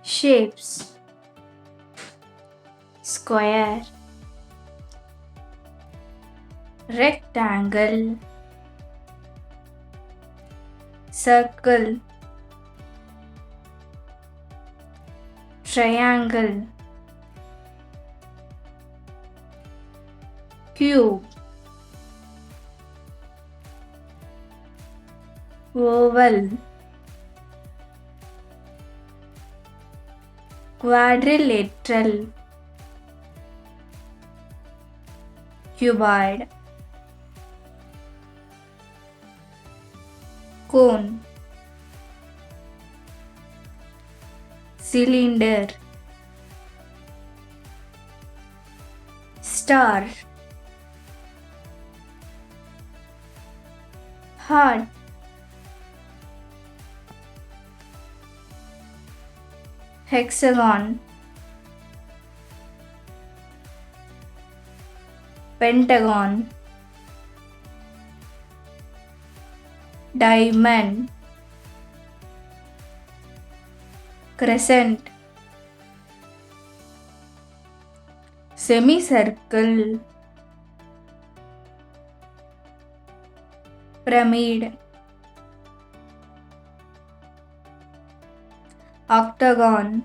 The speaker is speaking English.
Shapes: square, rectangle, circle, triangle, cube, oval, quadrilateral, cuboid, cone, cylinder, star, heart, hexagon, pentagon, diamond, crescent, semicircle, pyramid, octagon,